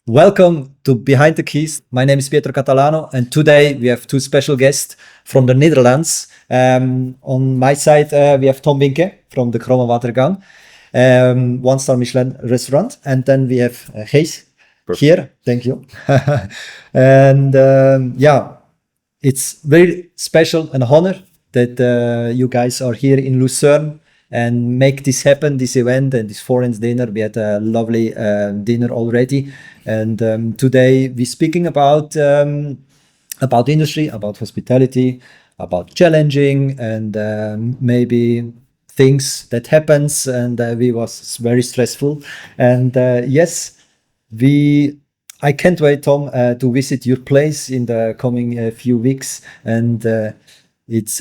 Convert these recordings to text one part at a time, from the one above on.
Welcome to Behind the Keys. My name is Pietro Catalano, and today we have two special guests from the Netherlands. On my side, we have Tom Vinke from the Kromme Watergang, one-star Michelin restaurant, and then we have Gijs here. Thank you. And it's very special and honor that you guys are here in Lucerne and make this happen, this event and this foreign dinner. We had a lovely dinner already, and today we're speaking about industry, about hospitality, about challenging, and maybe things that happens, and we was very stressful, and yes, I can't wait, Tom, to visit your place in the coming few weeks, and it's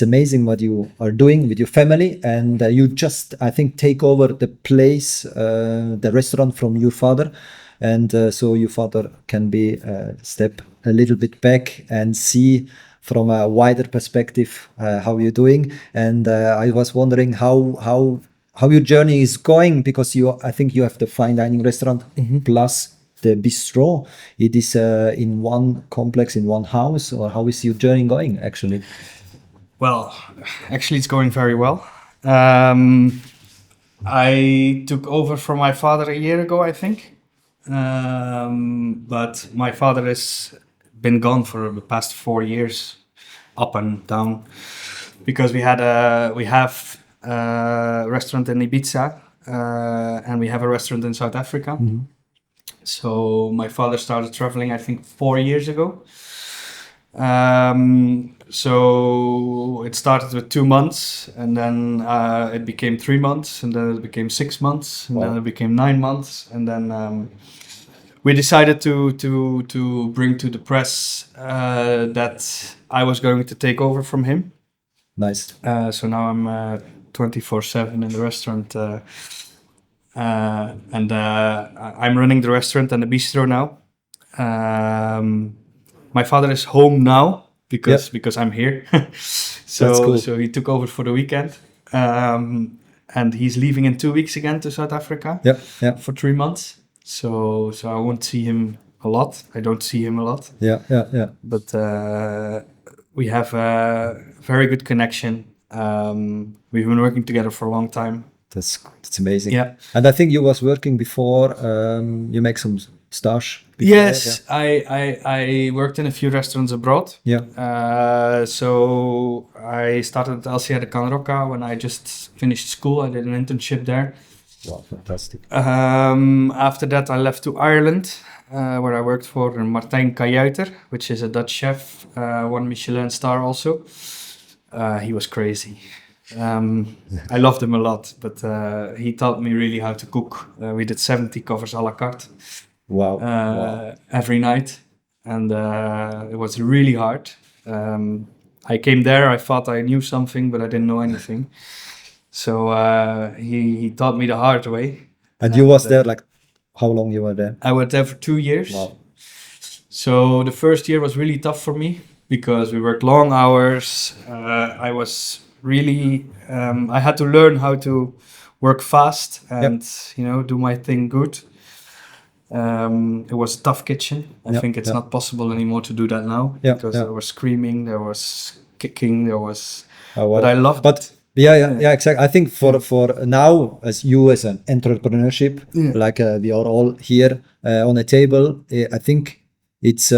amazing what you are doing with your family, and you just, I think, take over the place, the restaurant from your father, and so your father can be step a little bit back and see from a wider perspective how you're doing. And I was wondering how your journey is going, because I think you have the fine dining restaurant plus the bistro. It is in one complex, in one house, or how is your journey going actually? Well, actually, it's going very well. I took over from my father a year ago, I think. But my father has been gone for the past 4 years, up and down, because we have a restaurant in Ibiza, and we have a restaurant in South Africa. Mm-hmm. So my father started traveling, I think, 4 years ago. So it started with 2 months, and then it became 3 months, and then it became 6 months, and then it became 9 months, and then we decided to bring to the press that I was going to take over from him. Nice. So now I'm 24/7 in the restaurant. And I'm running the restaurant and the bistro now. My father is home now because I'm here. So That's cool. So he took over for the weekend, and he's leaving in 2 weeks again to South Africa. Yeah. For 3 months. So I won't see him a lot. I don't see him a lot. Yeah. But we have a very good connection. We've been working together for a long time. That's amazing. Yeah. And I think you was working before. You make some stage before. Yes, I worked in a few restaurants abroad. Yeah. So I started at LCR de Can Rocca when I just finished school. I did an internship there. Wow, fantastic. After that, I left to Ireland, where I worked for Martijn Kajuiter, which is a Dutch chef, one Michelin star also. He was crazy. I loved him a lot, but he taught me really how to cook. We did 70 covers à la carte. Wow. Every night, and it was really hard. I came there, I thought I knew something, but I didn't know anything. So he taught me the hard way. And you was there, like, how long you were there? I was there for 2 years. Wow. So the first year was really tough for me because we worked long hours. I was really, I had to learn how to work fast and, do my thing good. It was a tough kitchen. I think it's not possible anymore to do that now because there was screaming, there was kicking, there was, but I loved it. Yeah, exactly. I think for now, as an entrepreneurship, like we are all here on a table, I think it's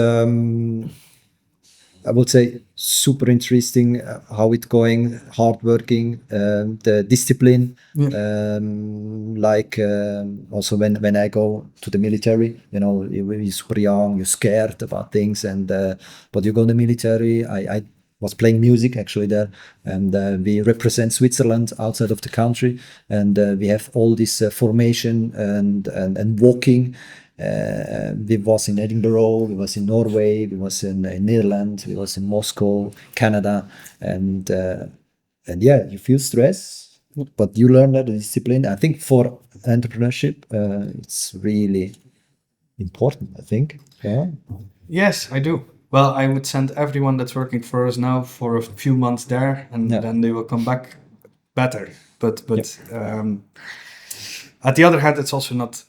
I would say super interesting how it's going, hardworking, the discipline. Also when I go to the military, you're super young, you're scared about things, and but you go to the military. I was playing music actually there, and we represent Switzerland outside of the country, and we have all this formation and walking. We was in Edinburgh, we was in Norway, we was in Netherlands, we was in Moscow, Canada, and you feel stress, but you learn that discipline. I think for entrepreneurship, it's really important, I think. Yeah. Yes, I do. Well, I would send everyone that's working for us now for a few months there, and then they will come back better. But at the other hand, it's also not,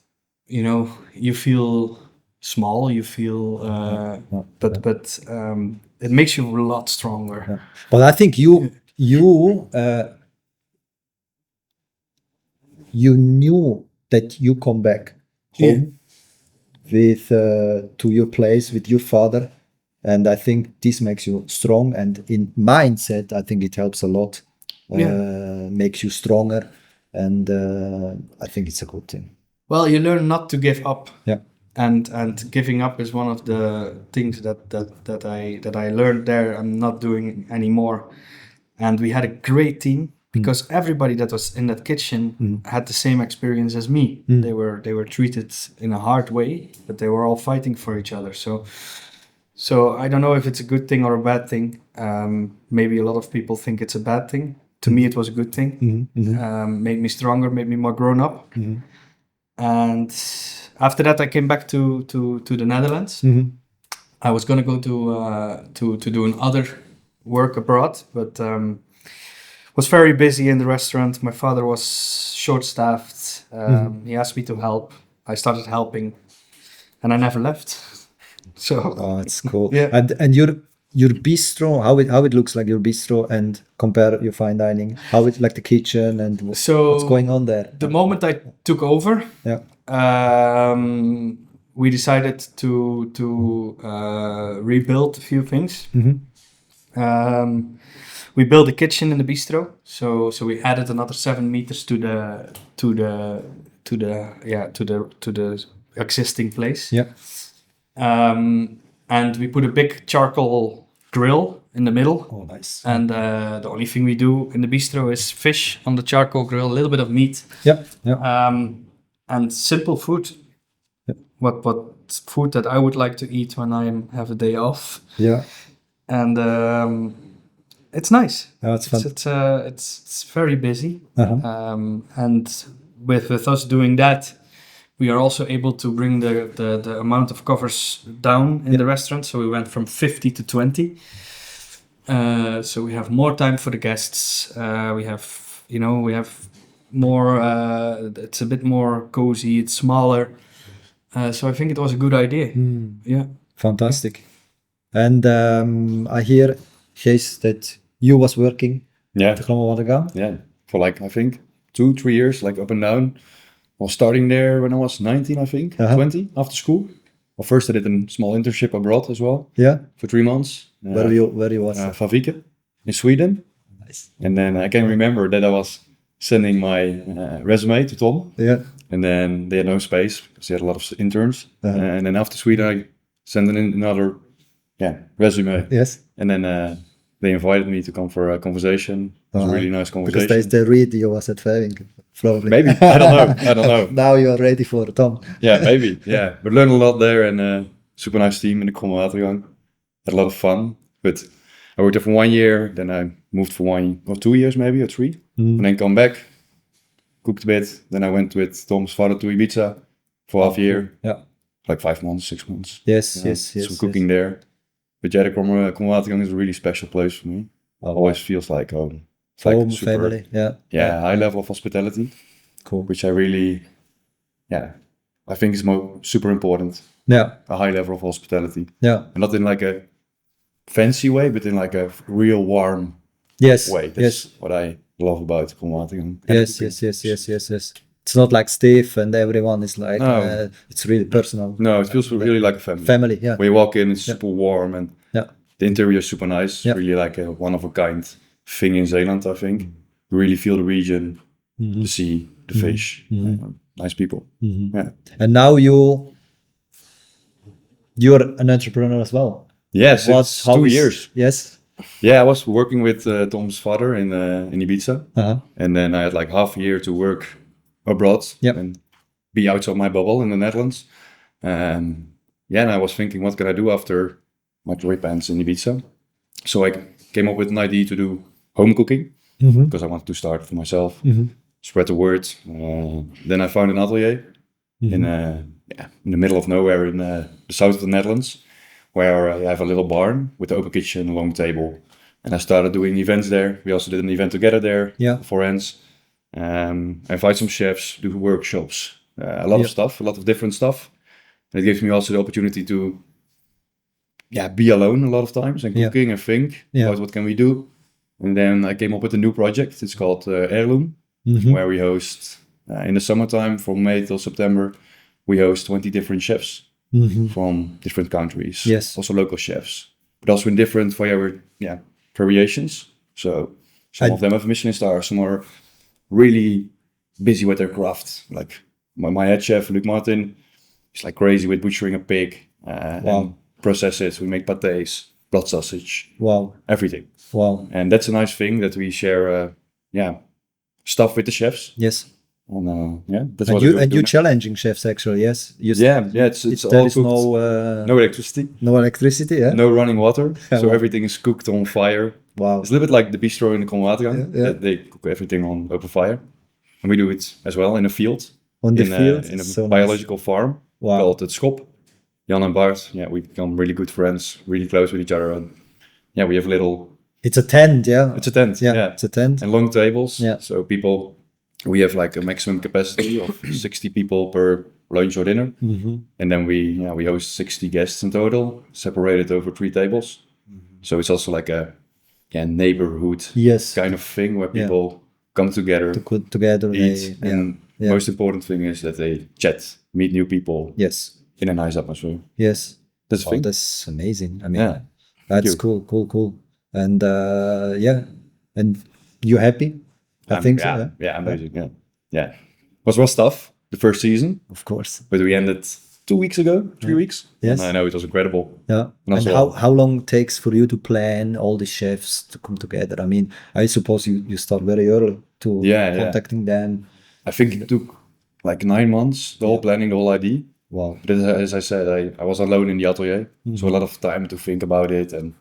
you feel small. You feel, but it makes you a lot stronger. Yeah. But I think you knew that you come back home with to your place with your father, and I think this makes you strong. And in mindset, I think it helps a lot. Makes you stronger, and I think it's a good thing. Well, you learn not to give up. Yeah. And giving up is one of the things that I learned there. I'm not doing anymore. And we had a great team because everybody that was in that kitchen had the same experience as me. They were treated in a hard way, but they were all fighting for each other. So I don't know if it's a good thing or a bad thing. Maybe a lot of people think it's a bad thing. To me, it was a good thing. Made me stronger, made me more grown up. And after that, I came back to the Netherlands. I was gonna go to do another work abroad, but was very busy in the restaurant. My father was short-staffed. He asked me to help. I started helping, and I never left. So it's cool. Yeah. And your bistro, how it looks like your bistro, and compare your fine dining, how it's like the kitchen and what's going on there. The moment I took over, we decided to rebuild a few things. We built a kitchen in the bistro, so we added another 7 meters to the existing place. Yeah. And we put a big charcoal grill in the middle. Oh, nice. And the only thing we do in the bistro is fish on the charcoal grill, a little bit of meat. Yeah. And simple food. Yeah. What food that I would like to eat when I have a day off. Yeah. And it's nice. Oh, it's fun. It's very busy. And with us doing that, we are also able to bring the amount of covers down in the restaurant. So we went from 50 to 20. So we have more time for the guests. We have more. It's a bit more cozy. It's smaller. So I think it was a good idea. Yeah. Fantastic. And I hear, Gijs, that you was working at the Kromme Watergang. Yeah, for like, I think 2-3 years, like up and down. I was starting there when I was 19, I think, 20, after school. Well, first I did a small internship abroad as well. Yeah. For 3 months. Where you was? Van Vinke in Sweden. Nice. And then I can remember that I was sending my resume to Tom. Yeah. And then they had no space because they had a lot of interns. And then after Sweden, I sent in another resume. Yes. And then they invited me to come for a conversation. It was a really nice conversation. Because they read you was at Veving, probably. Maybe. I don't know. Now you are ready for Tom. Yeah, maybe. Yeah. But learned a lot there, and super nice team in the Kromme Watergang. Had a lot of fun. But I worked there for 1 year. Then I moved for 1 or 2 years maybe, or 3. And then come back, cooked a bit. Then I went with Tom's father to Ibiza for half a year. Yeah. Like 5 months, 6 months. Yes. Some cooking there. But yeah, the Kromme Watergang is a really special place for me. Always feels like home. It's like home, super, family, high level of hospitality. Cool. Which I really, I think is super important. Yeah. A high level of hospitality. Yeah. And not in like a fancy way, but in like a real warm way. That's what I love about Kromme Watergang. Yes. It's not like stiff and everyone is like, it's really personal. No, it feels really like a family. Family, yeah. When you walk in, it's super warm and the interior is super nice. Yeah. Really like a one-of-a-kind thing in Zeeland, I think. You really feel the region, the sea, the fish. Nice people. Yeah. And now you're an entrepreneur as well. Yes, it's 2 years. Yes. Yeah, I was working with Tom's father in Ibiza. And then I had like half a year to work abroad and be outside my bubble in the Netherlands. And I was thinking, what can I do after my trip ends in Ibiza? So I came up with an idea to do home cooking because I wanted to start for myself, spread the word. Then I found an atelier in the middle of nowhere in the south of the Netherlands, where I have a little barn with an open kitchen, a long table. And I started doing events there. We also did an event together there for ends. Invite some chefs, do workshops, a lot of stuff, a lot of different stuff. It gives me also the opportunity to be alone a lot of times and cooking and think about what can we do. And then I came up with a new project. It's called Erloom, where we host in the summertime from May till September. We host 20 different chefs from different countries. Yes. Also local chefs, but also in different variations. So some of them have Michelin stars, some are really busy with their craft. Like my head chef, Luc Martin, he's like crazy with butchering a pig and process it. We make pâtés, blood sausage, everything. Wow. And that's a nice thing that we share, stuff with the chefs. Yes. And that's and what you and you challenging chefs actually, yes. It's there all is cooked. No electricity. No electricity, yeah. No running water. So everything is cooked on fire. Wow. It's a little bit like the bistro in the Kromme Watergang. They cook everything on open fire. And we do it as well in a field. On the field? In a biological farm called the Schop. Jan and Bart, we become really good friends, really close with each other. And we have It's a tent, yeah. It's a tent, yeah. It's a tent. And long tables. Yeah. So we have like a maximum capacity of 60 people per lunch or dinner. And then we host 60 guests in total, separated over 3 tables. So it's also like a neighborhood kind of thing where people come together, eat. And most important thing is that they chat, meet new people. Yes. In a nice atmosphere. Yes. That's the thing. That's amazing. I mean, that's cool. And and you happy? I think so. Yeah, amazing. Yeah. It was tough the first season, of course, but we ended 2 weeks ago, 3 weeks. Yes, and I know it was incredible. Yeah. And how long it takes for you to plan all the chefs to come together? I mean, I suppose you start very early to contacting them. I think it took like 9 months, the whole planning, the whole idea. Wow. But as I said, I was alone in the atelier, so a lot of time to think about it and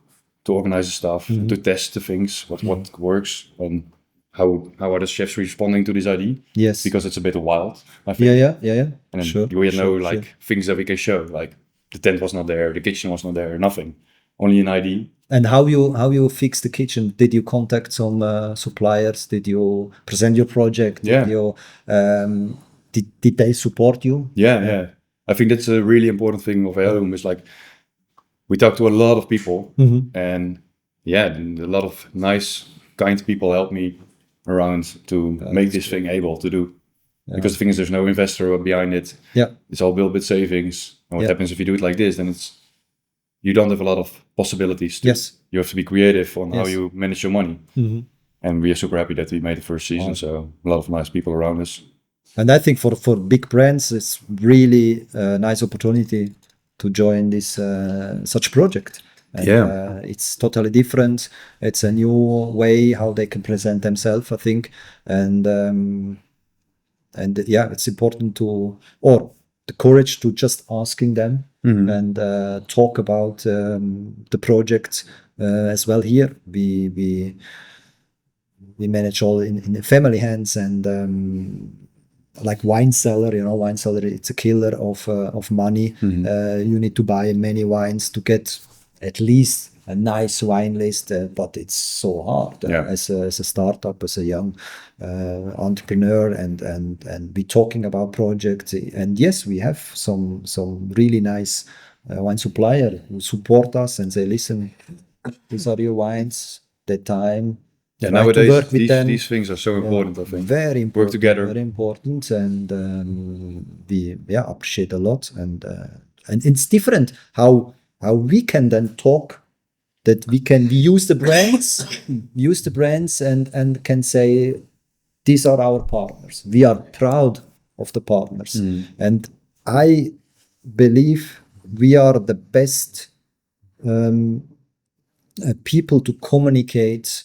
to organize the stuff, to test the things, what works, and how are the chefs responding to this idea? Yes. Because it's a bit wild, I think. Yeah. And then we had no things that we can show. Like the tent was not there, the kitchen was not there, nothing. Only an idea. And how you fix the kitchen? Did you contact some suppliers? Did you present your project? Yeah. Did they support you? Yeah. I think that's a really important thing of Erloom is like we talk to a lot of people and a lot of nice, kind people help me around to make this thing able to do. Because the thing is there's no investor behind it. Yeah. It's all built with savings. And what happens if you do it like this, then you don't have a lot of possibilities. Yes. You have to be creative on how you manage your money. And we are super happy that we made the first season. So a lot of nice people around us. And I think for big brands, it's really a nice opportunity to join this such project. And, it's totally different. It's a new way how they can present themselves, I think. And it's important the courage to just asking them and talk about the project as well. Here we manage all in the family hands and. Like wine cellar, it's a killer of money. You need to buy many wines to get at least a nice wine list, but it's so hard as a startup, as a young entrepreneur, and be talking about projects. And yes, we have some really nice wine supplier who support us and say, listen, these are your wines, the time. Yeah, nowadays these things are so important. I think very important. Work together, very important, and we appreciate a lot. And it's different how we can then talk. That we use the brands, and can say these are our partners. We are proud of the partners, and I believe we are the best people to communicate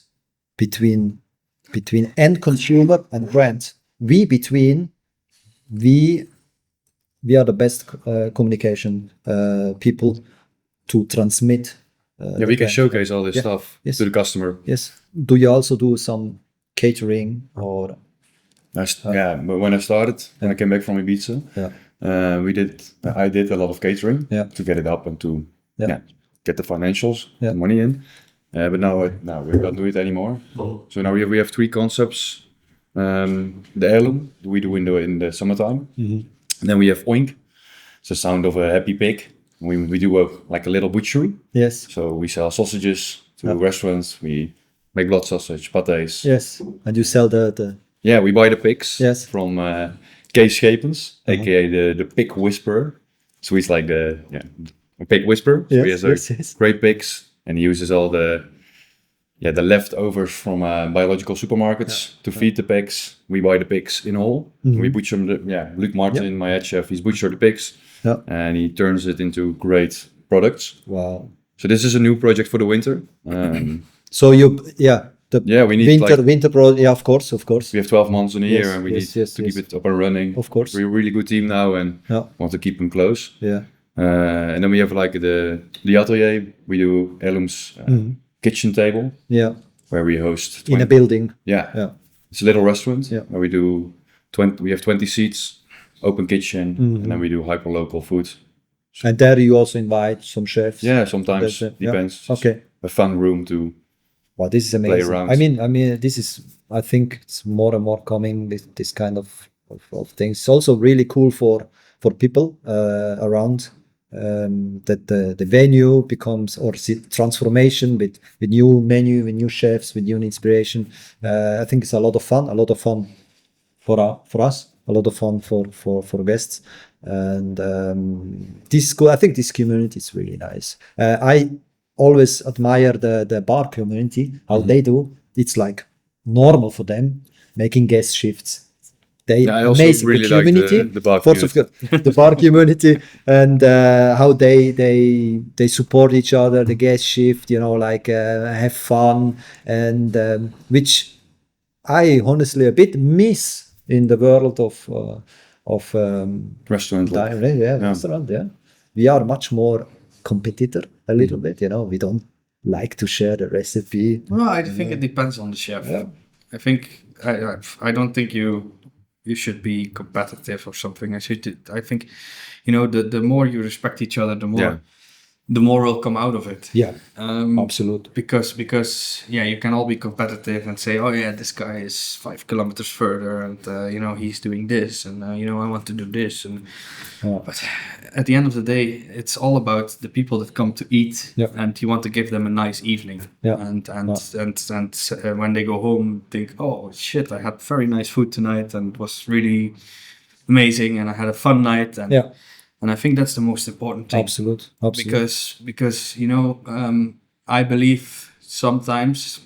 between end consumer and brand. We are the best communication people to transmit. We can showcase all this stuff to the customer. Yes. Do you also do some catering or? But when I started, when I came back from Ibiza, I did a lot of catering to get it up and to get the financials, the money in. But now we don't do it anymore. So now we have 3 concepts. The Erloom we do in the summertime. And then we have Oink. it's the sound of a happy pig. We do like a little butchery. Yes. So we sell sausages to restaurants. We make blood sausage, pâtés. Yes. And you sell the Yeah, we buy the pigs from Gijs, aka the pig whisperer. So he's like a pig whisperer. So he has great pigs, and he uses all the leftovers from biological supermarkets to feed the pigs. We buy the pigs in whole. We butcher them. Luc Martin, my head chef, he's butchered the pigs, and he turns it into great products. Wow! So this is a new project for the winter. So we need winter project. Yeah, of course. We have 12 months in a year, and we need to keep it up and running. Of course, we're a really good team now, and want to keep them close. Yeah. And then we have like the atelier. We do Erloom's kitchen table. Yeah. Where we host in a building. Yeah. It's a little restaurant. Yeah. Where we do 20. We have 20 seats, open kitchen, and then we do hyper local food. So, and there you also invite some chefs. Yeah, sometimes depends. Okay. A fun room to. Wow, this is amazing. Play around. I mean, this is. I think it's more and more coming. This kind of things. It's also really cool for people around. That the venue becomes or transformation with new menu, with new chefs, with new inspiration. I think it's a lot of fun for us, a lot of fun for guests, and this school. I think this community is really nice. I always admire the bar community, how they do. It's like normal for them making guest shifts. They amazing really the community, like the bar community. The bar community, and how they support each other, the guest shift, have fun, and which I honestly a bit miss in the world of restaurant. Restaurant. Yeah, we are much more competitor a little bit. We don't like to share the recipe. Well, I think it depends on the chef. Yeah. I think I don't think you should be competitive or something. I think, the more you respect each other, the more will come out of it. Yeah, absolutely. Because you can all be competitive and say, oh yeah, this guy is 5 kilometers further, and he's doing this, and I want to do this, and but at the end of the day, it's all about the people that come to eat, and you want to give them a nice evening. And when they go home, think, oh shit, I had very nice food tonight, and it was really amazing, and I had a fun night, and I think that's the most important thing. Absolutely. Because I believe sometimes,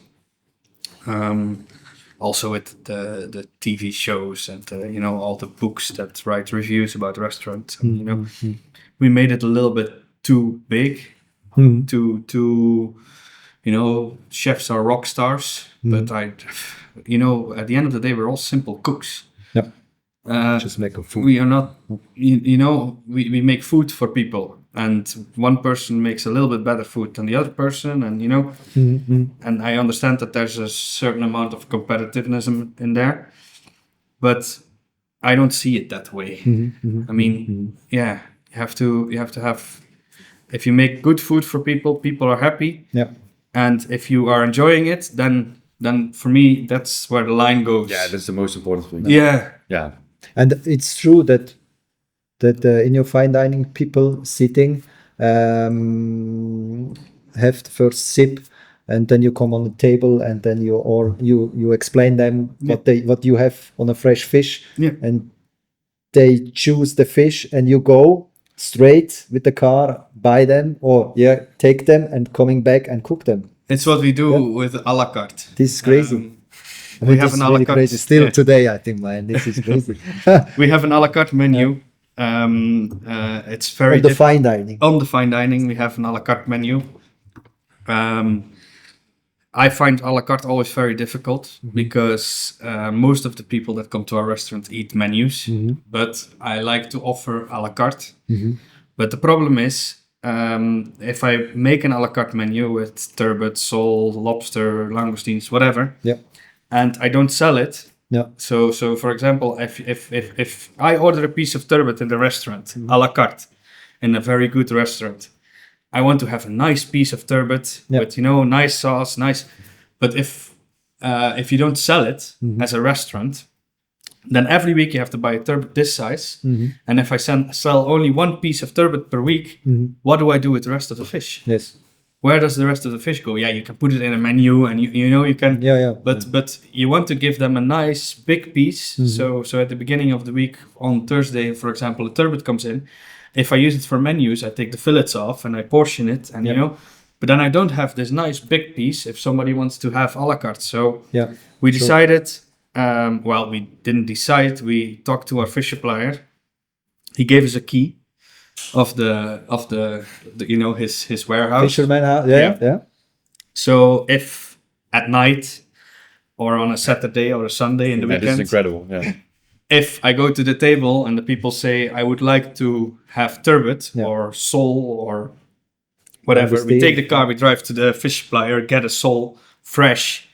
also with the TV shows and all the books that write reviews about restaurants, we made it a little bit too big. To chefs are rock stars, but at the end of the day, we're all simple cooks. Just make a food. We are not, we make food for people, and one person makes a little bit better food than the other person, and and I understand that there's a certain amount of competitiveness in there, but I don't see it that way. I mean, you have to have. If you make good food for people, people are happy. Yeah. And if you are enjoying it, then for me that's where the line goes. Yeah, that's the most important thing. Yeah. And it's true that in your fine dining, people sitting have the first sip, and then you come on the table, and then you explain them what you have on a fresh fish, and they choose the fish, and you go straight with the car, buy them, or take them and coming back and cook them. It's what we do with a la carte. This is crazy. We have an a la carte. Crazy. Still today, I think, man, this is crazy. We have an a la carte menu. It's very on the fine dining. On the fine dining, we have an a la carte menu. I find a la carte always very difficult because most of the people that come to our restaurant eat menus, but I like to offer a la carte. But the problem is, if I make an a la carte menu with turbot, sole, lobster, langoustines, whatever, and I don't sell it, so for example, if I order a piece of turbot in the restaurant, a la carte, in a very good restaurant, I want to have a nice piece of turbot with nice sauce, nice. But if you don't sell it as a restaurant, then every week you have to buy a turbot this size. And if I sell only one piece of turbot per week, what do I do with the rest of the fish? Yes. Where does the rest of the fish go? Yeah, you can put it in a menu, and you can. But you want to give them a nice big piece. So at the beginning of the week on Thursday, for example, a turbot comes in. If I use it for menus, I take the fillets off and I portion it, and But then I don't have this nice big piece if somebody wants to have a la carte. So we decided. We didn't decide. We talked to our fish supplier. He gave us a key of the his warehouse. Fisherman house. Yeah. So if at night or on a Saturday or a Sunday in the weekend, this is incredible. Yeah. If I go to the table and the people say I would like to have turbot or sole or whatever, we take the car, we drive to the fish supplier, get a sole fresh.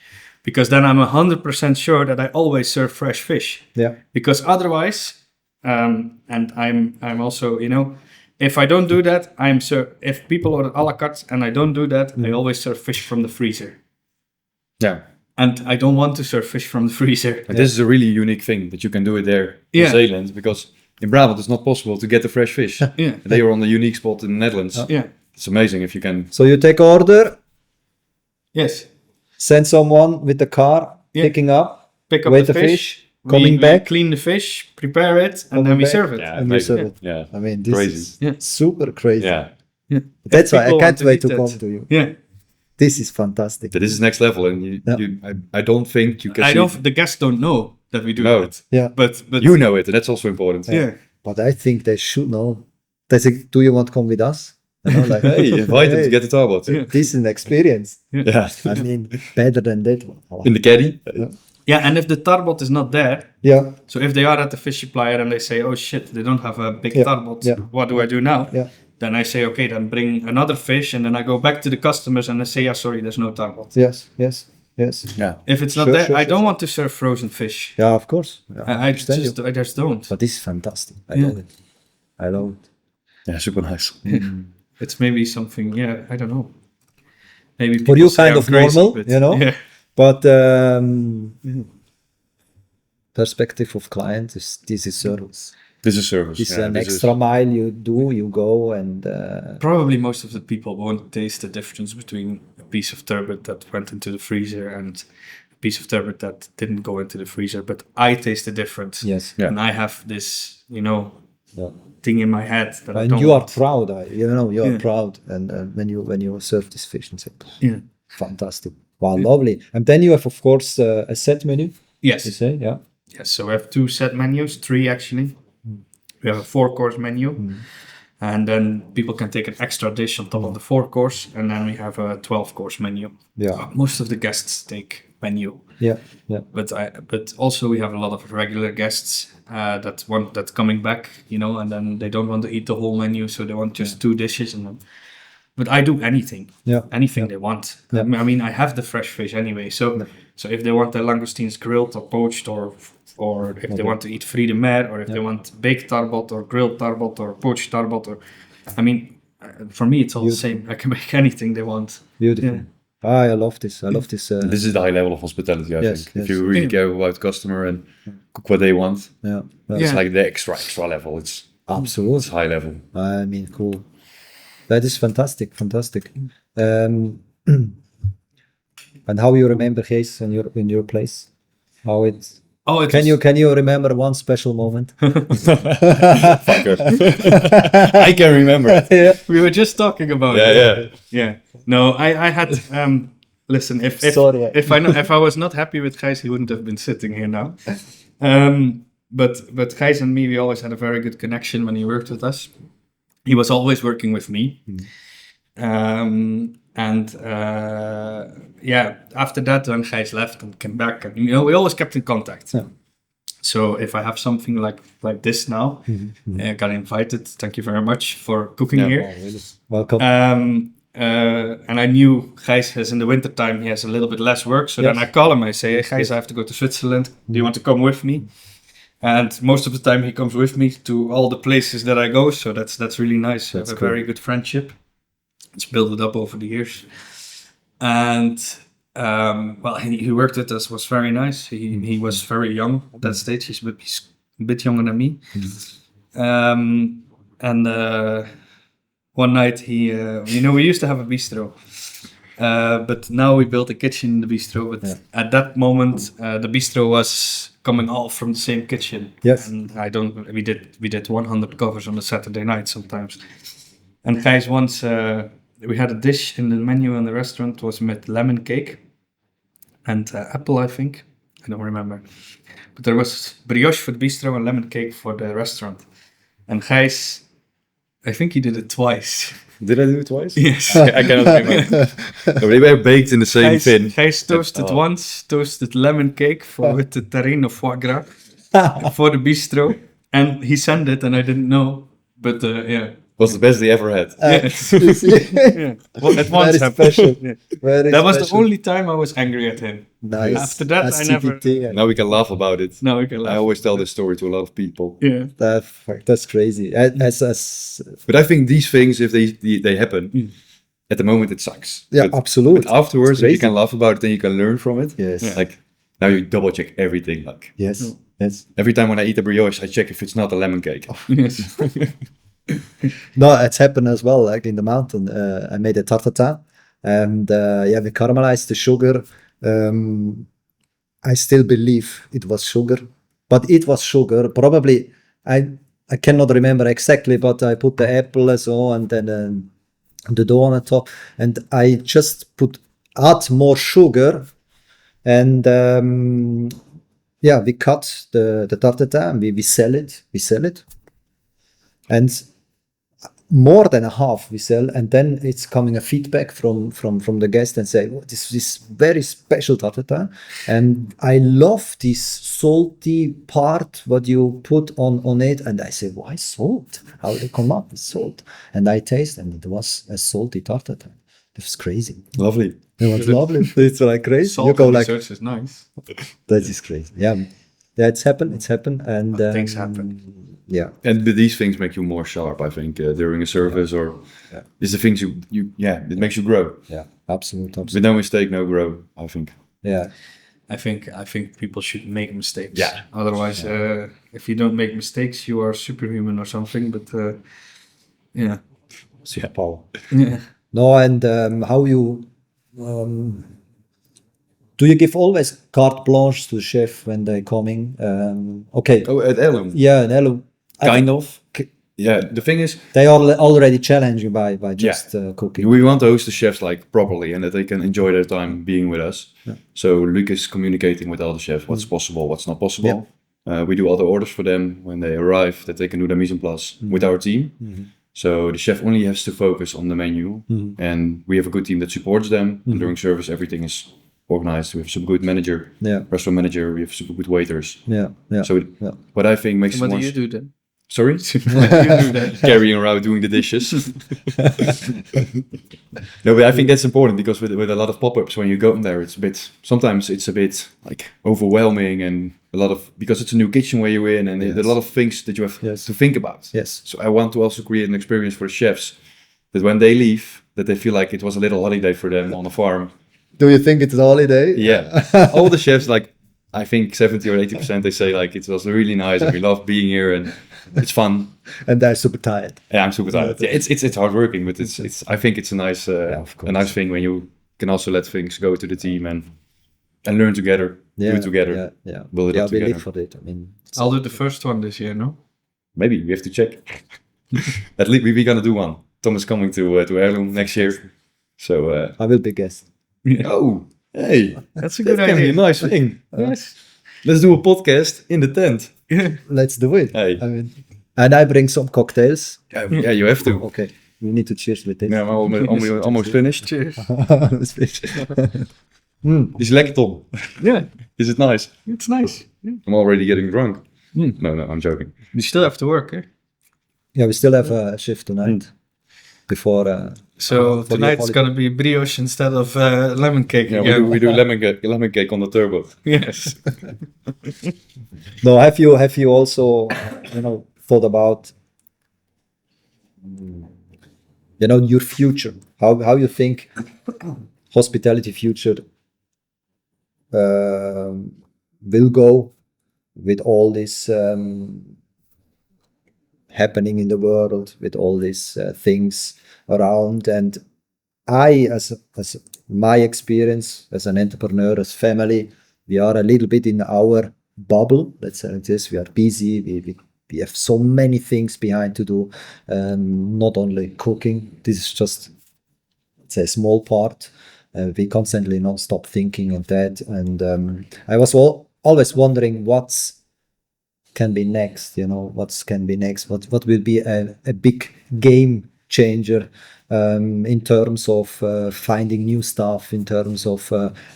Because then I'm 100% sure that I always serve fresh fish. Yeah. Because otherwise, and I'm also, if I don't do that, if people order a la carte and I don't do that, I always serve fish from the freezer. Yeah. And I don't want to serve fish from the freezer. But this is a really unique thing that you can do it there in Zeeland, because in Brabant it's not possible to get the fresh fish. They are on the unique spot in the Netherlands. It's amazing if you can. So you take order. Yes. Send someone with the car, pick up the fish, coming back, we clean the fish, prepare it, and then we serve it. Yeah, and we serve it. Yeah, I mean, this is super crazy. Yeah, that's why I can't wait to come to you. Yeah, this is fantastic. This is next level, and I don't think you can. The guests don't know that we do that. Yeah, but you know it, and that's also important. Yeah, but I think they should know. They say, "Do you want to come with us?" Like, hey, invite them to get the tarbot. This is an experience. Yeah. I mean, better than that. In the caddy. Yeah, and if the tarbot is not there, so if they are at the fish supplier and they say, oh shit, they don't have a big tarbot, what do I do now? Then I say, okay, then bring another fish, and then I go back to the customers and I say, sorry, there's no tarbot. Yes. Yeah. If it's not there, I don't want to serve frozen fish. Yeah, of course. I just don't. But this is fantastic. I love it. Yeah, super nice. It's maybe something, I don't know. Maybe for you kind of crazy, normal, but, But perspective of client this is service. This is service. This is an extra mile you go and... Probably most of the people won't taste the difference between a piece of turbot that went into the freezer and a piece of turbot that didn't go into the freezer. But I taste the difference. Yes. And I have this, thing in my head that and you are proud. You are proud, and when you serve this fish and say, fantastic, wow, lovely. And then you have, of course, a set menu. Yes. You say, Yes. So we have 2 set menus, 3 actually. We have a 4-course menu, and then people can take an extra dish on top of the 4-course, and then we have a 12-course menu. Yeah. Most of the guests take menu. Yeah. But also we have a lot of regular guests that's coming back, and then they don't want to eat the whole menu, so they want just 2 dishes. But I do anything, anything they want. Yeah. I mean, I have the fresh fish anyway. So if they want their langoustines grilled or poached, or if they want to eat fruits de mer, or if they want baked tarbot or grilled tarbot or poached tarbot, I mean, for me it's all the same. I can make anything they want. Beautiful. Yeah. I love this. This is the high level of hospitality, I think. If you really care about the customer and cook what they want, it's like the extra level. It's absolutely, it's high level. I mean, cool. That is fantastic. And how you remember Gijs in your place? How it? Can you remember one special moment? Fucker. I can remember. We were just talking about it. Yeah. No, I had listen, if I was not happy with Gijs, he wouldn't have been sitting here now. But Gijs and me, we always had a very good connection when he worked with us. He was always working with me. After that, when Gijs left and came back, and we always kept in contact. Yeah. So if I have something like this now, I got invited. Thank you very much for cooking here. Oh, really? Welcome. And I knew Gijs has in the wintertime, he has a little bit less work. So then I call him, I say, hey, Gijs, I have to go to Switzerland. Do you want to come with me? And most of the time he comes with me to all the places that I go. So that's really nice. We have a very good friendship. It's built it up over the years. And Well, he worked with us, was very nice. He was very young at that stage. He's a bit younger than me. And one night we used to have a bistro. But now we built a kitchen in the bistro. But at that moment, the bistro was coming all from the same kitchen. Yes. And we did 100 covers on a Saturday night sometimes. And Gijs once, we had a dish in the menu in the restaurant was with lemon cake and apple, I think. I don't remember. But there was brioche for the bistro and lemon cake for the restaurant. And Gijs, I think he did it twice. Did I do it twice? Yes. I cannot remember. No, they were baked in the same tin. Gijs toasted lemon cake with the terrine of foie gras for the bistro. And he sent it and I didn't know. But Was the best they ever had. Yeah. Well, at once Very special. Yeah. Very That was the special. only time I was angry at him. Nice. After that, As I never. CPT, Now we can laugh about it. No, we can I laugh. always tell this story to a lot of people. Yeah. That's crazy. As But I think these things, if they happen, at the moment it sucks. yeah, But absolutely. afterwards, if you crazy. can laugh about it and you can learn from it. Yes. Yeah. Like now you double check everything. Like Yes. Yes. every time when I eat a brioche, I check if it's not a lemon cake. Yes. No, it's happened as well. Like in the mountain, I made a tarte tatin, and we caramelized the sugar. I still believe it was sugar, but it was sugar. Probably I cannot remember exactly, but I put the apple and so, and then the dough on the top, and I just add more sugar, and we cut the tarte tatin. We sell it, and more than a half we sell, and then it's coming a feedback from the guest and say, oh, this is very special tarte tatin, and I love this salty part what you put on it, and I say, why salt? How they come up with salt? And I taste, and it was a salty tarte tatin. It was crazy. Lovely. It was lovely. It's like crazy. Salt You go in like, desserts is nice. that is crazy. Yeah, it's happened, and Things happen. Yeah. And these things make you more sharp, I think, during a service or it's the things it makes you grow. Yeah, absolutely. With no mistake, no grow, I think. Yeah. I think people should make mistakes. Yeah. Otherwise, if you don't make mistakes, you are superhuman or something. But yeah. Superpower. Yeah. No, and how you do you give always carte blanche to the chef when they're coming? Okay. Oh, at Erloom? Yeah, in Erloom. Kind of. Yeah, the thing is, they are already challenging by just cooking. We want to host the chefs like properly and that they can enjoy their time being with us. Yeah. So Luc is communicating with all the chefs what's possible, what's not possible. Yeah. We do all the orders for them when they arrive, that they can do their mise en place with our team. So the chef only has to focus on the menu, and we have a good team that supports them. And during service, everything is organized. We have a super good manager, restaurant manager. We have super good waiters. So what I think makes what more. Do you do then? Sorry? You do that. Carrying around doing the dishes. No, but I think that's important because with a lot of pop-ups, when you go in there, sometimes it's a bit like overwhelming and because it's a new kitchen where you're in and there are a lot of things that you have to think about. Yes. So I want to also create an experience for the chefs that when they leave, that they feel like it was a little holiday for them on the farm. Do you think it's a holiday? Yeah. All the chefs, like, I think 70 or 80%, they say like it was really nice and we love being here and it's fun. And they're super tired. Yeah, I'm super tired. Yeah, it's hard working, but it's I think it's a nice thing when you can also let things go to the team and learn together, do it together, build it up together. Live for it. I mean, I'll do the first one this year, no? Maybe we have to check. At least we're gonna do one. Tom is coming to Erloom next year, so I will be guest. Oh, hey, that's a good that can idea. be a nice thing. Yes. Let's do a podcast in the tent. Let's do it. Hey. I mean, and I bring some cocktails. Yeah, you have to. Okay, we need to cheers with this. Yeah, I'm almost finished. Cheers. Is lekker, Tom. Yeah, Is it nice? it's nice. Yeah. I'm already getting drunk. No, I'm joking. You still have to work, eh? Yeah, we still have a shift tonight. Before. So for the tonight's holiday. gonna be brioche instead of lemon cake Yeah, again. we do lemon cake on the turbo. Yes. No, have you also thought about your future? How you think hospitality future will go with all this happening in the world, with all these things around. And I, as my experience as an entrepreneur, as family, we are a little bit in our bubble. Let's say this. We are busy. We have so many things behind to do. Not only cooking. This is just, it's a small part. We constantly not stop thinking of that. And I was always wondering what's can be next. What can be next? What will be a big game changer in terms of finding new stuff, in terms of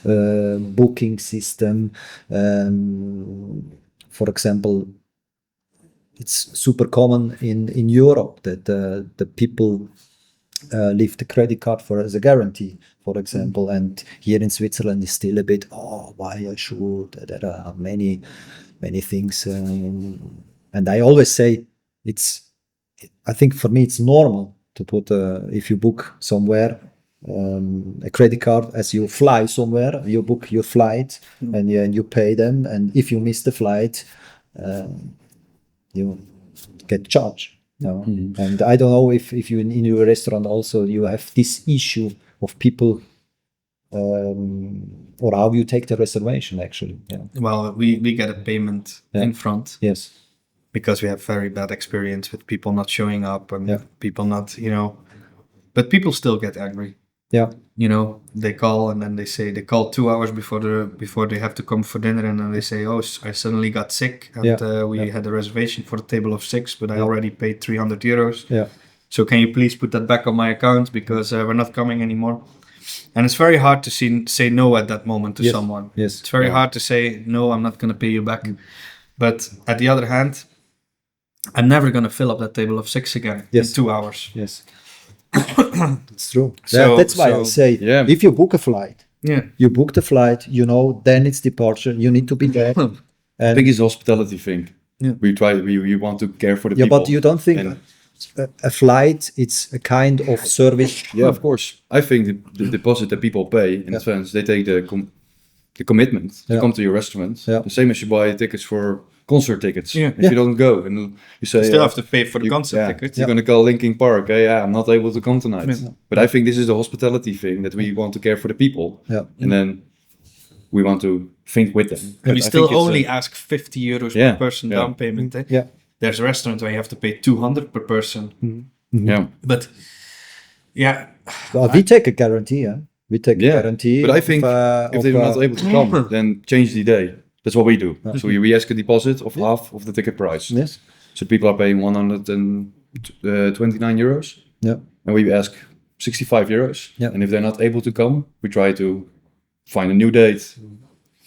booking system. For example, it's super common in Europe that the people leave the credit card as a guarantee, for example. And here in Switzerland is still a bit, why I should? There are many things. And I always say I think for me it's normal to put, if you book somewhere, a credit card as you fly somewhere, you book your flight and you pay them. And if you miss the flight, you get charged. And I don't know if you in your restaurant also you have this issue of people or how you take the reservation actually. Well, we get a payment in front. Yes. Because we have very bad experience with people not showing up and people not, but people still get angry. Yeah. They call and then they call 2 hours before they have to come for dinner, and then they say, I suddenly got sick and we had a reservation for the table of 6, but I already paid 300 euros. Yeah. So can you please put that back on my account because we're not coming anymore? And it's very hard to say no at that moment to someone. Yes. It's very hard to say, no, I'm not going to pay you back. But at the other hand, I'm never going to fill up that table of 6 again in 2 hours. Yes. It's true. That's why I say, if you book a flight, you book the flight, then it's departure. You need to be there. I think it's a hospitality thing. Yeah. We want to care for the people. Yeah, but you don't think a flight, it's a kind of service? Yeah, of course. I think the deposit that people pay in advance, they take the commitment to come to your restaurant. Yeah. The same as you buy tickets for concert tickets. Yeah. If you don't go and you say... You still have to pay for the concert tickets. You're going to call Linkin Park. I'm not able to come tonight. Yeah. But I think this is the hospitality thing, that we want to care for the people. Yeah. And then we want to think with them. And we still only ask 50 euros per person down payment. Yeah. There's a restaurant where you have to pay 200 per person. Mm-hmm. Yeah. But well, we take a guarantee, We take a guarantee. But I think if they're not able to come, then change the day. That's what we do. So we ask a deposit of half of the ticket price. Yes. So people are paying 129 euros. Yeah. And we ask 65 euros. Yeah. And if they're not able to come, we try to find a new date.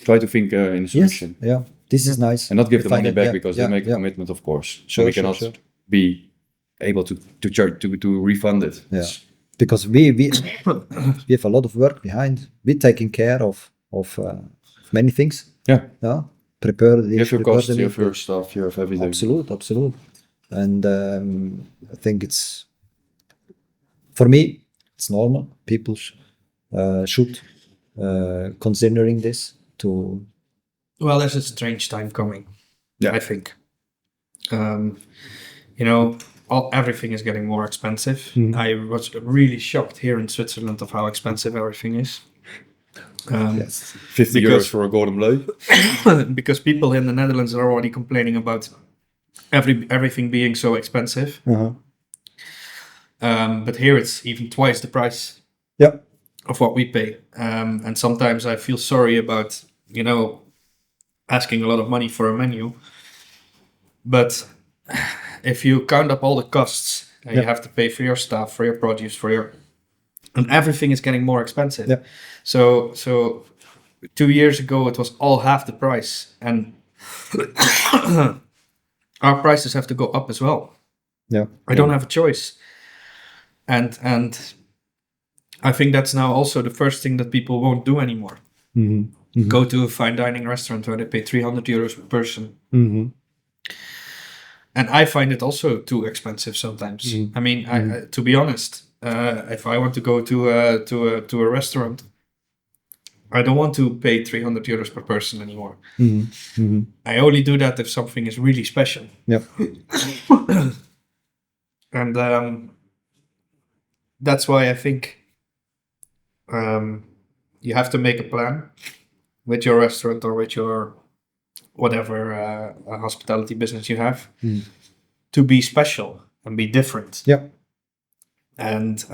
Try to think in a solution. Yes. Yeah. This is nice. And not give the money back because they make a commitment, of course. So we cannot be able to refund it. Yeah. Because we have a lot of work behind. We're taking care of many things. Yeah. Prepare this. You have your costs, you have your stuff, you have everything. Absolute. And I think for me, it's normal. People should considering this to... Well, there's a strange time coming, I think. Everything is getting more expensive. I was really shocked here in Switzerland of how expensive everything is. 50 euros for a golden blade. Because people in the Netherlands are already complaining about everything being so expensive. But here it's even twice the price of what we pay. And sometimes I feel sorry about, asking a lot of money for a menu. But if you count up all the costs, you have to pay for your staff, for your produce, and everything is getting more expensive. Yeah. So 2 years ago it was all half the price, and our prices have to go up as well. Yeah. I don't have a choice. And I think that's now also the first thing that people won't do anymore. Go to a fine dining restaurant where they pay 300 euros per person. And I find it also too expensive sometimes. I mean, I, to be honest, if I want to go to a restaurant, I don't want to pay 300 euros per person anymore. Mm-hmm. Mm-hmm. I only do that if something is really special. Yep. And that's why I think you have to make a plan with your restaurant or with your whatever hospitality business you have to be special and be different. Yep. And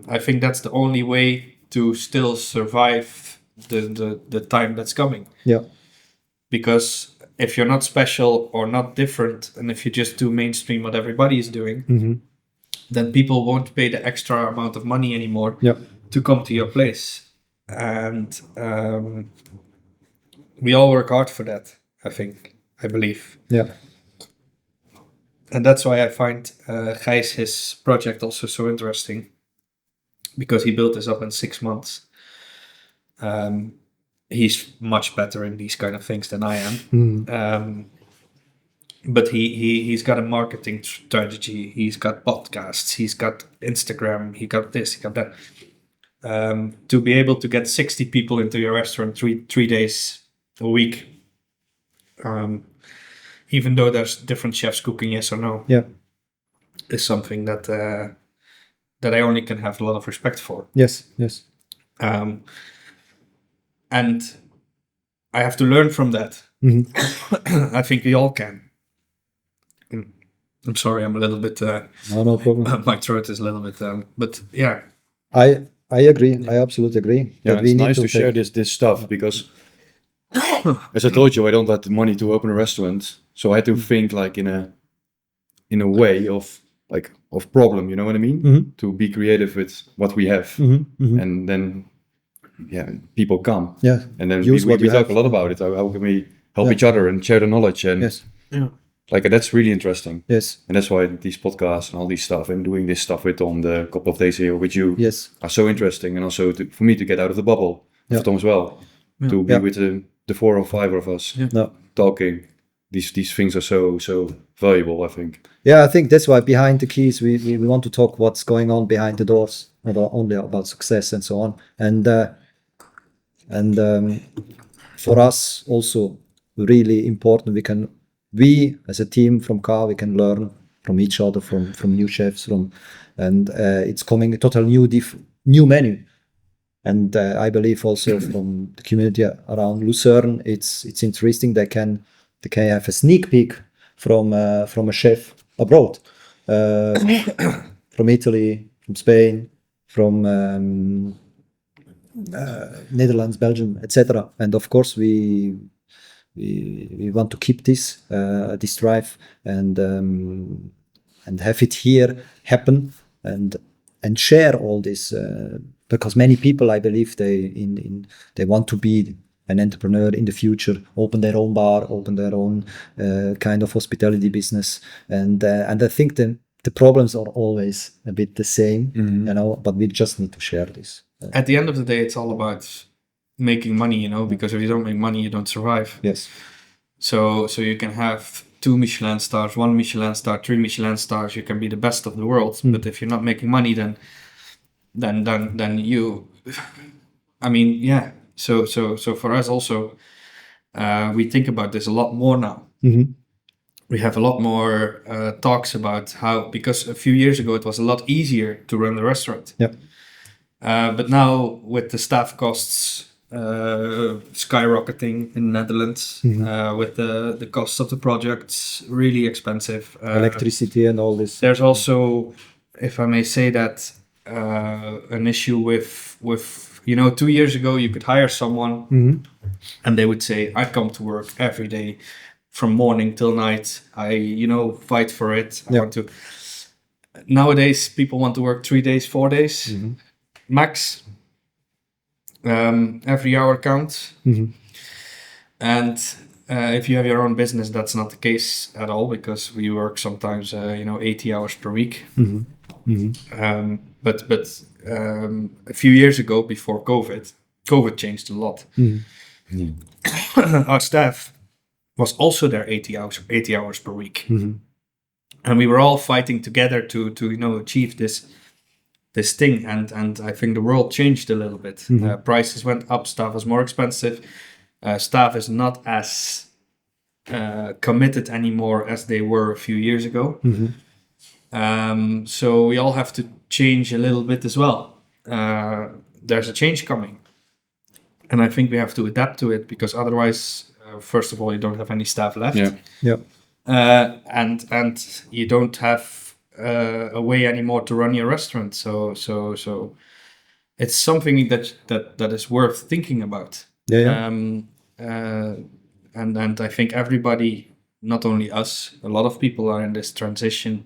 I think that's the only way to still survive the time that's coming. Yeah. Because if you're not special or not different, and if you just do mainstream what everybody is doing, then people won't pay the extra amount of money anymore to come to your place. And we all work hard for that, I believe. Yeah. And that's why I find Gijs, his project, also so interesting, because he built this up in 6 months. He's much better in these kind of things than I am. But he's got a marketing strategy. He's got podcasts. He's got Instagram. He got this. He got that. To be able to get 60 people into your restaurant 3 days a week, even though there's different chefs cooking, yes or no, is something that I only can have a lot of respect for. Yes. And I have to learn from that. I think we all can. I'm sorry, I'm a little bit... no problem. My throat is a little bit... but yeah. I agree. I absolutely agree. Yeah, it's nice to share this stuff because, as I told you, I don't have the money to open a restaurant. So I had to think like in a way of problem, you know what I mean? To be creative with what we have. And then people come. Yeah. And then we talk a lot about it. How can we help each other and share the knowledge? And that's really interesting. Yes. And that's why these podcasts and all these stuff and doing this stuff with Tom, the couple of days here with you are so interesting. And also for me to get out of the bubble, for Tom as well, to be with the 4 or 5 of us talking. These things are so valuable, I think. Yeah, I think that's why behind the keys we want to talk what's going on behind the doors, not only about success and so on. And for us also really important. We as a team from CAAA, we can learn from each other, from new chefs, and it's coming a total new menu. And I believe also from the community around Lucerne, it's interesting. They can have a sneak peek from a chef abroad, from Italy, from Spain, from Netherlands, Belgium, etc. And of course we want to keep this drive and have it here happen and share all this because many people, I believe, they want to be an entrepreneur in the future, open their own bar, open their own kind of hospitality business, and I think the problems are always a bit the same, you know. But we just need to share this. At the end of the day, it's all about making money, you know, because if you don't make money, you don't survive. Yes. So you can have 2 Michelin stars, 1 Michelin star, 3 Michelin stars. You can be the best of the world, but if you're not making money, then you, I mean, yeah. So for us also, we think about this a lot more now. We have a lot more talks about how, because a few years ago it was a lot easier to run the restaurant. Yep. But now with the staff costs skyrocketing in the Netherlands, with the costs of the projects really expensive, Electricity and all this. There's also, if I may say that, an issue with 2 years ago you could hire someone and they would say, I come to work every day from morning till night. I fight for it. I want to. Nowadays people want to work 3 days, 4 days max. Every hour counts. And if you have your own business, that's not the case at all, because we work sometimes 80 hours per week. But a few years ago, before COVID changed a lot. Our staff was also there 80 hours per week, and we were all fighting together to achieve this this thing, and I think the world changed a little bit. Prices went up, stuff is more expensive, staff is not as committed anymore as they were a few years ago. So we all have to change a little bit as well. There's a change coming, and I think we have to adapt to it, because otherwise, first of all, you don't have any staff left. And you don't have a way anymore to run your restaurant. So it's something that is worth thinking about. And I think everybody, not only us, a lot of people are in this transition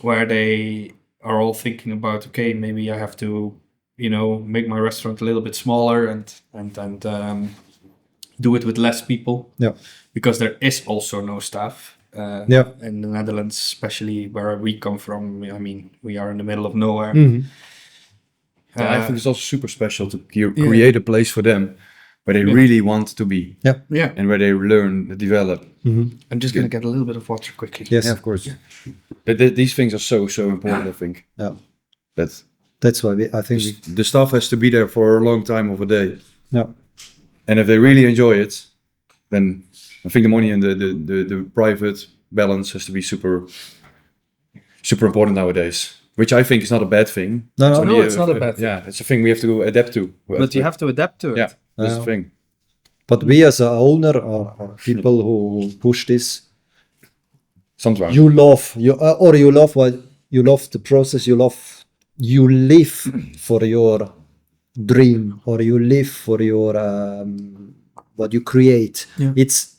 where they are all thinking about, okay, maybe I have to, make my restaurant a little bit smaller and do it with less people. Because there is also no staff. In the Netherlands, especially where we come from, I mean, we are in the middle of nowhere. I think it's also super special to create a place for them where they really want to be. And where they learn, develop. I'm just going to get a little bit of water quickly. Yes, of course. But these things are so important, I think. That's why I think the staff has to be there for a long time of a day. And if they really enjoy it, then I think the money and the private balance has to be super important nowadays. Which I think is not a bad thing. No, it's not a bad thing. Yeah, it's a thing we have to adapt to. But you have to adapt to it. Yeah, that's the thing. But we as an owner or people who push this, sometimes you love the process. You live for your dream, or you live for your what you create. It's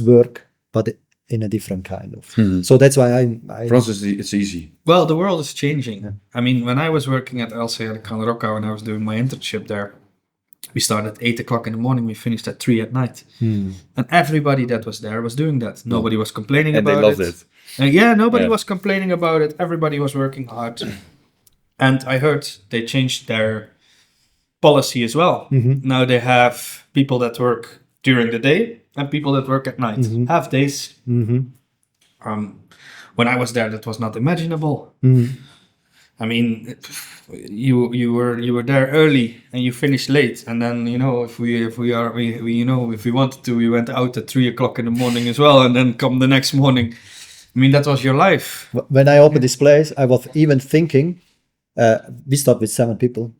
work, but in a different kind of. So that's why for us it's easy. Well, the world is changing. I mean, when I was working at LCA Can Rocca, when I was doing my internship there, we started at 8 o'clock in the morning, we finished at 3 at night. And everybody that was there was doing that. Nobody was complaining about it. And they loved it. Nobody was complaining about it. Everybody was working hard. And I heard they changed their policy as well. Now they have people that work during the day and people that work at night. Half days. When I was there, that was not imaginable. I mean, you were there early and you finished late, and then if we wanted to, we went out at 3 o'clock in the morning as well, and then come the next morning. I mean, that was your life. When I opened this place, I was even thinking. We start with 7 people.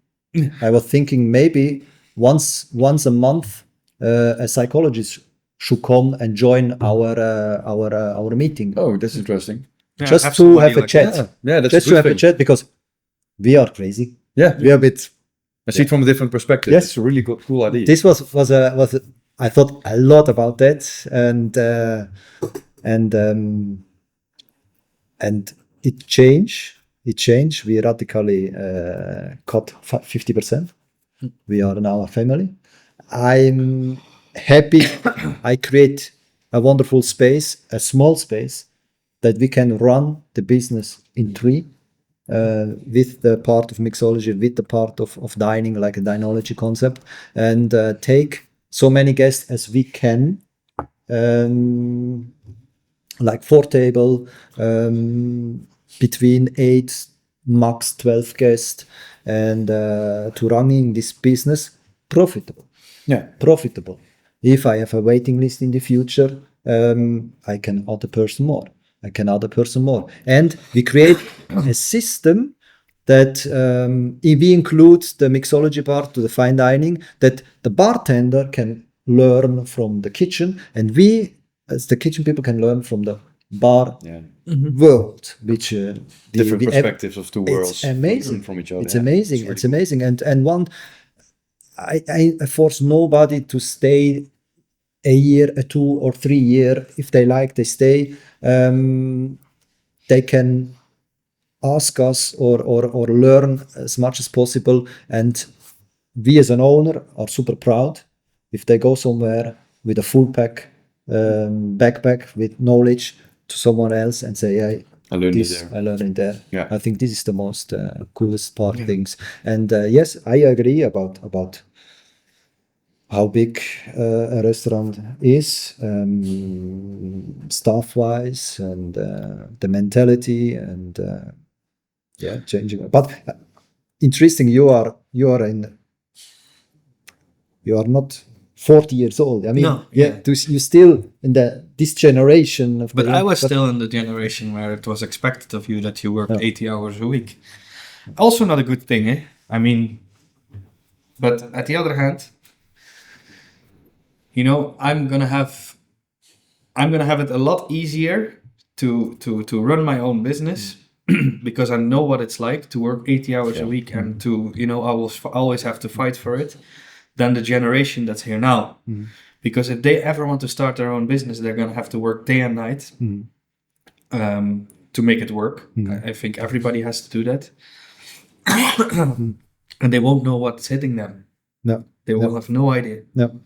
I was thinking maybe once a month a psychologist should come and join our meeting. Oh, that's interesting. Just to have a chat. That's just to have a chat, because we are crazy. We are a bit. I see it from a different perspective. Yes, it's a really cool idea. This was I thought a lot about that, and it changed. We radically cut 50%. We are now a family. I'm happy. I create a wonderful space, a small space, that we can run the business in 3, with the part of mixology, with the part of dining, like a dinology concept, and take so many guests as we can, like 4 table, between 8, max 12 guests, and to running this business profitable. Profitable. If I have a waiting list in the future, I can add a person more. And we create a system that we include the mixology part to the fine dining, that the bartender can learn from the kitchen, and we as the kitchen people can learn from the bar world, which different perspectives of 2 worlds. It's amazing from each other. It's amazing. It's amazing. And one, I force nobody to stay a year, a 2 or 3 year. If they like, they stay. They can ask us or learn as much as possible. And we as an owner are super proud if they go somewhere with a full pack backpack with knowledge to someone else and say, hey, I learned it there. Yeah. I think this is the most coolest part things. And yes, I agree about how big a restaurant is, staff-wise, and the mentality, and changing. But interesting, you are not 40 years old. I mean, No, you still in this generation of. But I was still in the generation where it was expected of you that you worked 80 hours a week. Also not a good thing, eh? I mean, but at the other hand, you know, I'm gonna have it a lot easier to run my own business because I know what it's like to work 80 hours a week and to, you know, I will always have to fight for it, than the generation that's here now. Because if they ever want to start their own business, they're gonna have to work day and night to make it work. I think everybody has to do that. And they won't know what's hitting them. No. They will have no idea. No.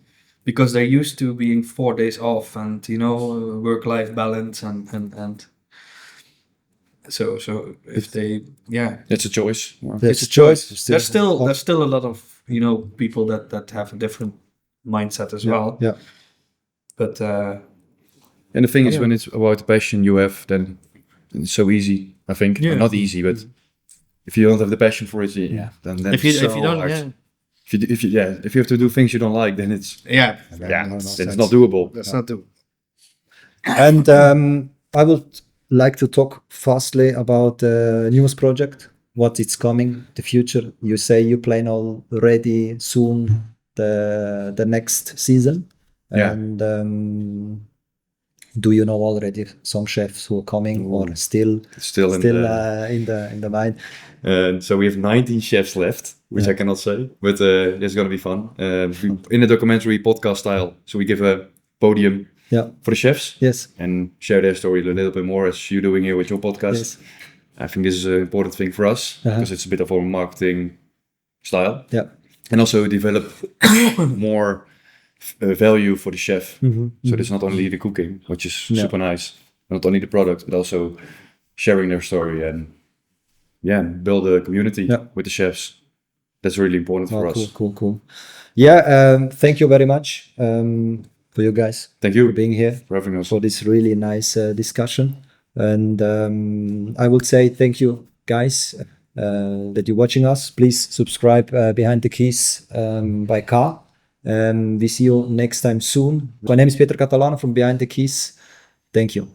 Because they're used to being 4 days off and, you know, work-life balance and so if they, it's a choice. It's a choice. There's still a lot of, you know, people that have a different mindset as well. Yeah. But and the thing is, when it's about the passion you have, then it's so easy. I think not easy, but if you don't have the passion for it, then if you so don't, hard. If you have to do things you don't like, then it's then it's not doable. That's not doable. And I would like to talk fastly about the newest project, what it's coming, the future. You say you plan already soon the next season, and do you know already some chefs who are coming or still in the mind? So we have 19 chefs left, which I cannot say, but it's going to be fun. In a documentary podcast style, so we give a podium for the chefs, and share their story a little bit more as you're doing here with your podcast. I think this is an important thing for us because it's a bit of a marketing style, and also develop more value for the chef. So it's not only the cooking, which is super nice, not only the product, but also sharing their story and build a community with the chefs. That's really important for us. Cool. Yeah, thank you very much for you guys. Thank you for being here, for having us, for this really nice discussion. And I would say thank you guys that you're watching us. Please subscribe Behind the Keys by CAAA. We see you next time soon. My name is Peter Catalano from Behind the Keys. Thank you.